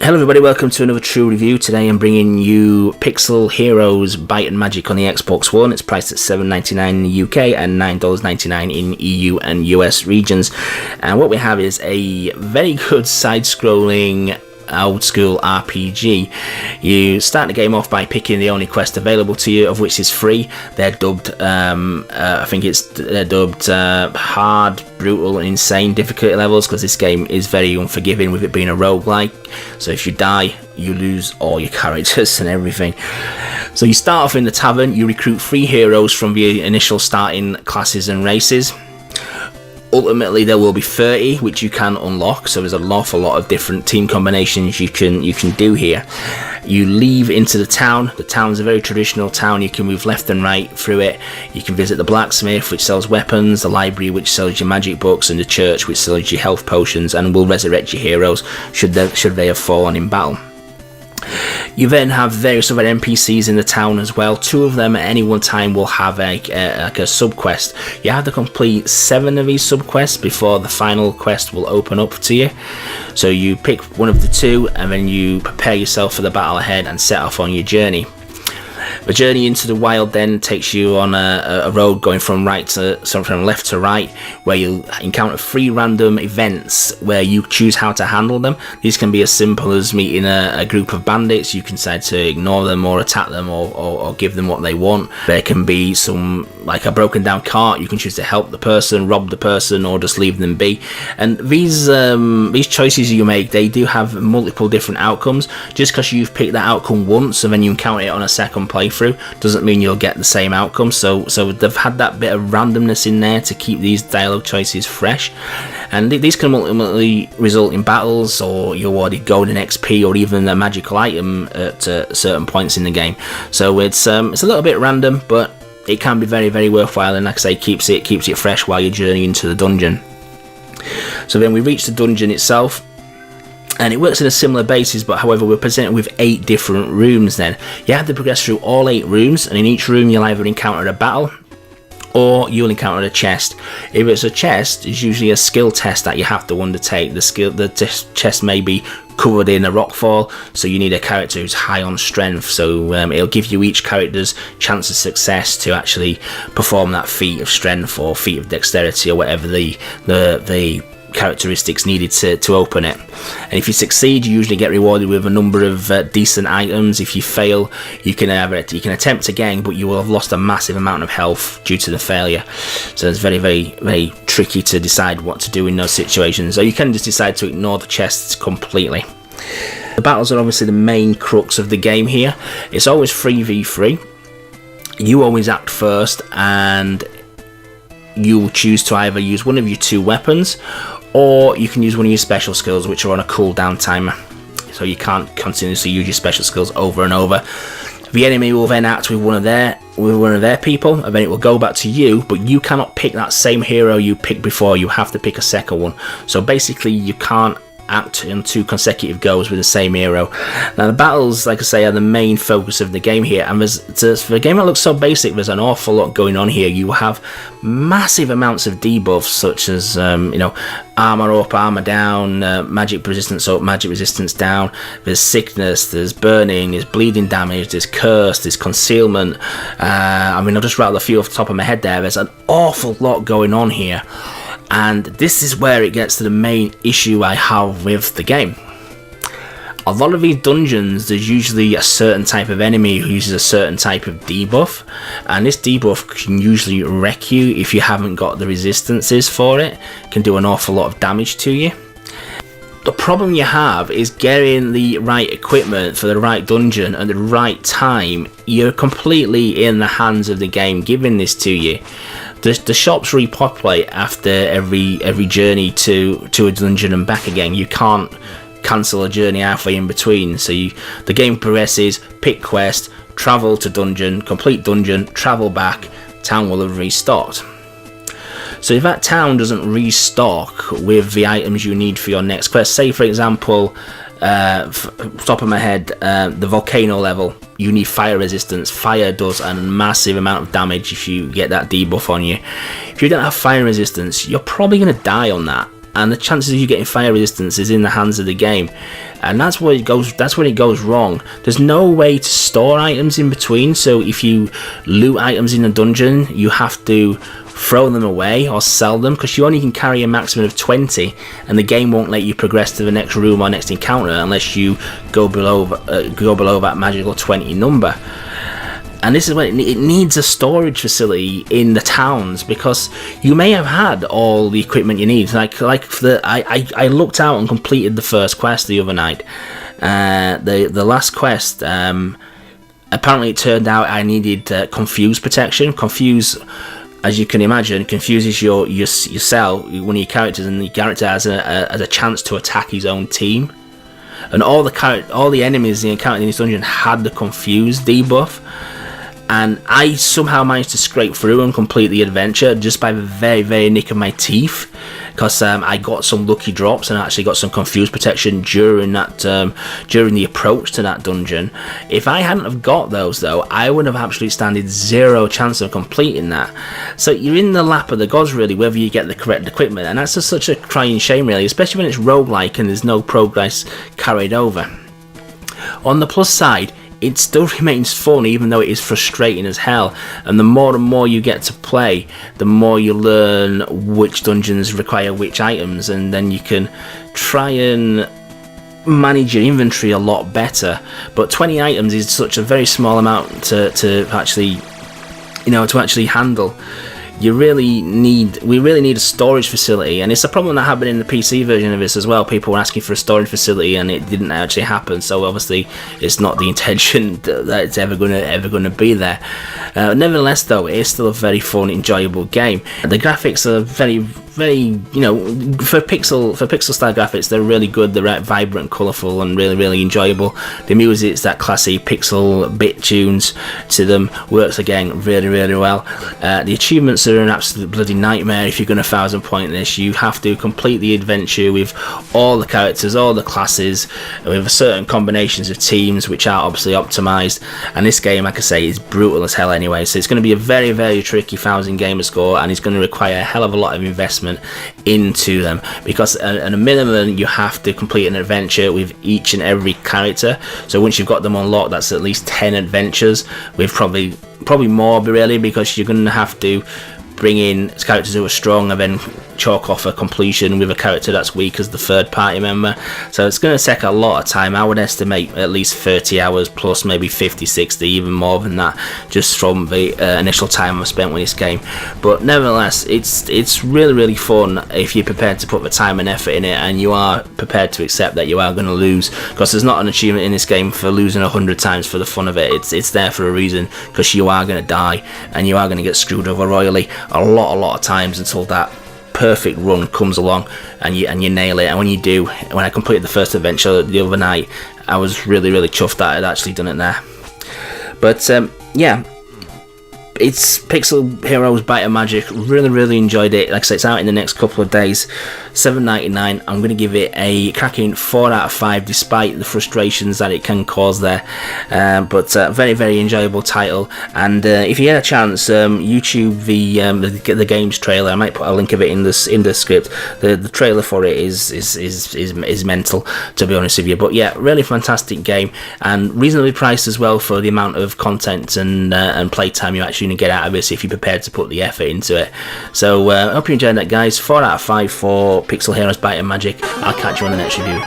Hello everybody, welcome to another True Review. Today I'm bringing you Pixel Heroes Byte and Magic on the Xbox One. It's priced at $7.99 in the UK and $9.99 in EU and US regions. And what we have is a very good side-scrolling old school RPG. You start the game off by picking the only quest available to you, of which is free. They're dubbed hard, brutal and insane difficulty levels, because this game is very unforgiving with it being a roguelike. So if you die, you lose all your characters and everything. So you start off in the tavern. You recruit 3 heroes from the initial starting classes and races. Ultimately there will be 30 which you can unlock, so there's an awful lot of different team combinations you can do here. You leave into the town. The town's a very traditional town. You can move left and right through it. You can visit the blacksmith, which sells weapons, the library, which sells your magic books, and the church, which sells your health potions and will resurrect your heroes should they have fallen in battle. You then have various other NPCs in the town as well. 2 of them at any one time will have a sub-quest. You have to complete 7 of these sub-quests before the final quest will open up to you. So you pick one of the 2 and then you prepare yourself for the battle ahead and set off on your journey. The journey into the wild then takes you on a road going from left to right, where you'll encounter 3 random events where you choose how to handle them. These can be as simple as meeting a group of bandits. You can decide to ignore them or attack them or give them what they want. There can be like a broken down cart. You can choose to help the person, rob the person, or just leave them be. And these choices you make, they do have multiple different outcomes. Just because you've picked that outcome once and then you encounter it on a second playthrough doesn't mean you'll get the same outcome. So they've had that bit of randomness in there to keep these dialogue choices fresh, and these can ultimately result in battles, or you're awarded golden XP, or even a magical item at certain points in the game. So it's a little bit random, but it can be very, very worthwhile, and like I say, keeps it fresh while you're journeying into the dungeon. So then we reach the dungeon itself, and it works in a similar basis, but however we're presented with 8 different rooms. Then you have to progress through all 8 rooms, and in each room you'll either encounter a battle or you'll encounter a chest. If it's a chest, it's usually a skill test that you have to undertake. The chest may be covered in a rockfall, so you need a character who's high on strength. So it'll give you each character's chance of success to actually perform that feat of strength or feat of dexterity, or whatever the characteristics needed to open it. And if you succeed, you usually get rewarded with a number of decent items. If you fail, you can attempt again, but you will have lost a massive amount of health due to the failure. So it's very, very, very tricky to decide what to do in those situations. Or you can just decide to ignore the chests completely. The battles are obviously the main crux of the game here. It's always 3v3. You always act first, and you'll choose to either use one of your 2 weapons, or you can use one of your special skills, which are on a cooldown timer, so you can't continuously use your special skills over and over. The enemy will then act with one of their people, and then it will go back to you, but you cannot pick that same hero you picked before. You have to pick a second one. So basically you can't act in 2 consecutive goes with the same hero. Now the battles, like I say, are the main focus of the game here, and for a game that looks so basic, there's an awful lot going on here. You have massive amounts of debuffs, such as armor up, armor down, magic resistance up, magic resistance down. There's sickness, there's burning, there's bleeding damage, there's curse, there's concealment. I'll just rattle a few off the top of my head there. There's an awful lot going on here. And this is where it gets to the main issue I have with the game. A lot of these dungeons, there's usually a certain type of enemy who uses a certain type of debuff, and this debuff can usually wreck you if you haven't got the resistances for it. It can do an awful lot of damage to you. The problem you have is getting the right equipment for the right dungeon at the right time. You're completely in the hands of the game giving this to you. The shops repopulate after every journey to a dungeon and back again. You can't cancel a journey halfway in between. So the game progresses, pick quest, travel to dungeon, complete dungeon, travel back, town will have restocked. So if that town doesn't restock with the items you need for your next quest, say for example, top of my head, the volcano level, you need fire resistance. Fire does a massive amount of damage if you get that debuff on you. If you don't have fire resistance, you're probably going to die on that. and the chances of you getting fire resistance is in the hands of the game, and that's where it goes wrong. There's no way to store items in between, so if you loot items in a dungeon, you have to throw them away or sell them, because you only can carry a maximum of 20, and the game won't let you progress to the next room or next encounter unless you go below that magical 20 number. And this is when it needs a storage facility in the towns, because you may have had all the equipment you need. I looked out and completed the first quest the other night. The last quest, apparently it turned out I needed confuse protection. Confuse, as you can imagine, confuses your cell, one of your characters, and the character has a chance to attack his own team. And all the enemies in this dungeon had the confuse debuff. And I somehow managed to scrape through and complete the adventure just by the very, very nick of my teeth, because I got some lucky drops and actually got some confused protection during the approach to that dungeon. If I hadn't have got those though, I would have absolutely standed zero chance of completing that. So you're in the lap of the gods really, whether you get the correct equipment, and that's just such a crying shame really, especially when it's roguelike and there's no progress carried over. On the plus side, it still remains fun, even though it is frustrating as hell, and the more you get to play, the more you learn which dungeons require which items, and then you can try and manage your inventory a lot better. But 20 items is such a very small amount to actually handle. We really need a storage facility, and it's a problem that happened in the PC version of this as well. People were asking for a storage facility and it didn't actually happen, so obviously it's not the intention that it's ever gonna be there. Nevertheless though, it is still a very fun, enjoyable game. The graphics are very, for pixel style graphics, they're really good. They're vibrant, colourful, and really, really enjoyable. The music's that classy pixel bit tunes to them, works again really, really well. The achievements are an absolute bloody nightmare. If you're going to 1000 point this, you have to complete the adventure with all the characters, all the classes, with certain combinations of teams which are obviously optimized. And this game, like I say, is brutal as hell anyway, so it's going to be a very, very tricky 1000 gamer score, and it's going to require a hell of a lot of investment into them, because at a minimum you have to complete an adventure with each and every character. So once you've got them unlocked, that's at least 10 adventures, with probably more really, because you're going to have to bring in characters who are strong and then chalk off a completion with a character that's weak as the third party member. So it's going to take a lot of time. I would estimate at least 30 hours plus maybe 50, 60, even more than that, just from the initial time I've spent with this game. But nevertheless, it's really, really fun if you're prepared to put the time and effort in it, and you are prepared to accept that you are going to lose, because there's not an achievement in this game for losing 100 times for the fun of it. It's there for a reason, because you are going to die and you are going to get screwed over royally a lot of times until that perfect run comes along and you nail it. And when you do, when I completed the first adventure the other night, I was really, really chuffed that I'd actually done it there. But yeah, it's Pixel Heroes Byte of Magic. Really, really enjoyed it. Like I said, it's out in the next couple of days. $7.99. I'm going to give it a cracking 4 out of 5, despite the frustrations that it can cause there. But very, very enjoyable title. And if you get a chance, YouTube the game's trailer. I might put a link of it in the script. The trailer for it is mental, to be honest with you. But yeah, really fantastic game, and reasonably priced as well for the amount of content and playtime you actually get out of this if you're prepared to put the effort into it. So I hope you enjoyed that, guys. 4 out of 5 for Pixel Heroes Byte of Magic. I'll catch you on the next review.